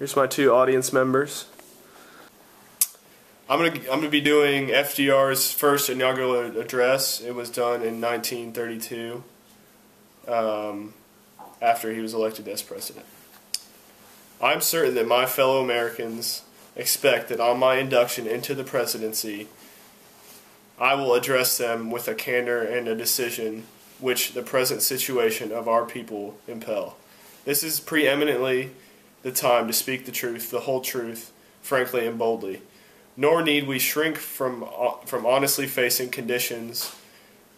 Here's my two audience members. I'm gonna be doing FDR's first inaugural address. It was done in 1932, after he was elected as president. I'm certain that my fellow Americans expect that on my induction into the presidency, I will address them with a candor and a decision which the present situation of our people impel. This is preeminently the time to speak the truth, the whole truth, frankly and boldly. Nor need we shrink from honestly facing conditions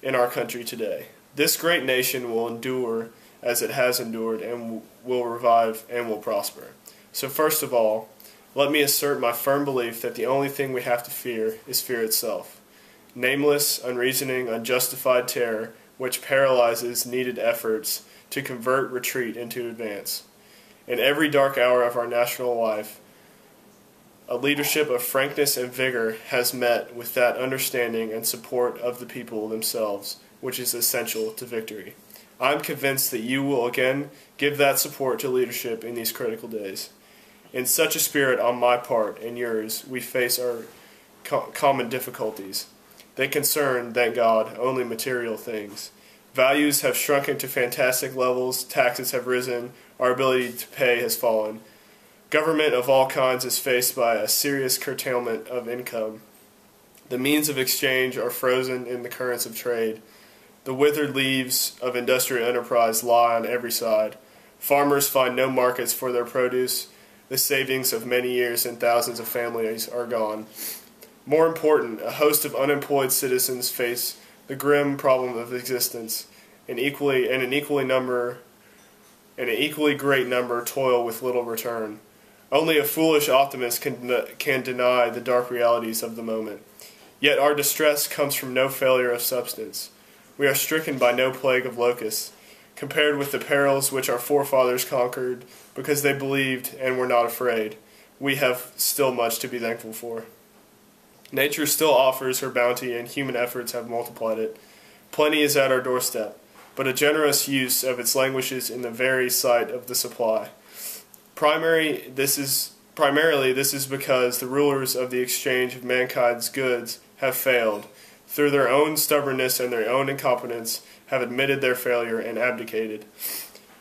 in our country today. This great nation will endure as it has endured, and will revive and will prosper. So first of all, let me assert my firm belief that the only thing we have to fear is fear itself. Nameless, unreasoning, unjustified terror which paralyzes needed efforts to convert retreat into advance. In every dark hour of our national life, a leadership of frankness and vigor has met with that understanding and support of the people themselves, which is essential to victory. I am convinced that you will again give that support to leadership in these critical days. In such a spirit on my part and yours, we face our common difficulties. They concern, thank God, only material things. Values have shrunken to fantastic levels, taxes have risen, our ability to pay has fallen. Government of all kinds is faced by a serious curtailment of income. The means of exchange are frozen in the currents of trade. The withered leaves of industrial enterprise lie on every side. Farmers find no markets for their produce. The savings of many years and thousands of families are gone. More important, a host of unemployed citizens face the grim problem of existence. An equally great number toil with little return. Only a foolish optimist can deny the dark realities of the moment. Yet our distress comes from no failure of substance. We are stricken by no plague of locusts, compared with the perils which our forefathers conquered because they believed and were not afraid. We have still much to be thankful for. Nature still offers her bounty, and human efforts have multiplied it. Plenty is at our doorstep, but a generous use of its languishes in the very sight of the supply. Primarily, this is because the rulers of the exchange of mankind's goods have failed, through their own stubbornness and their own incompetence, have admitted their failure and abdicated.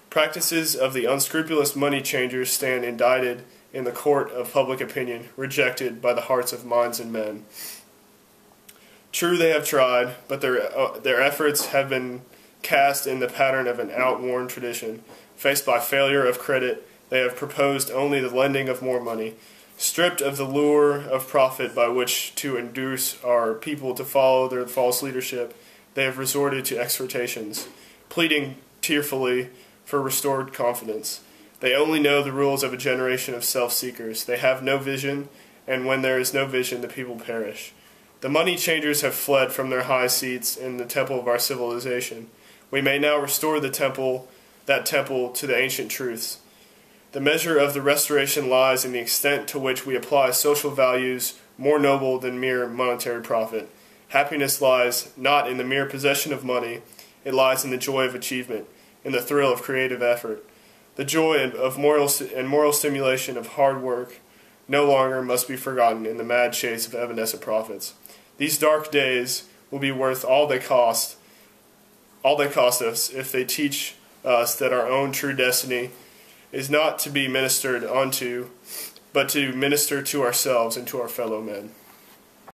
Practices of the unscrupulous money changers stand indicted in the court of public opinion, rejected by the hearts of minds and men. True, they have tried, but their efforts have been cast in the pattern of an outworn tradition. Faced by failure of credit, they have proposed only the lending of more money. Stripped of the lure of profit by which to induce our people to follow their false leadership, they have resorted to exhortations, pleading tearfully for restored confidence. They only know the rules of a generation of self-seekers. They have no vision, and when there is no vision, the people perish. The money changers have fled from their high seats in the temple of our civilization. We may now restore that temple to the ancient truths. The measure of the restoration lies in the extent to which we apply social values more noble than mere monetary profit. Happiness lies not in the mere possession of money, it lies in the joy of achievement, in the thrill of creative effort. The joy of moral stimulation of hard work no longer must be forgotten in the mad chase of evanescent profits. These dark days will be worth all they cost us if they teach us that our own true destiny is not to be ministered unto, but to minister to ourselves and to our fellow men.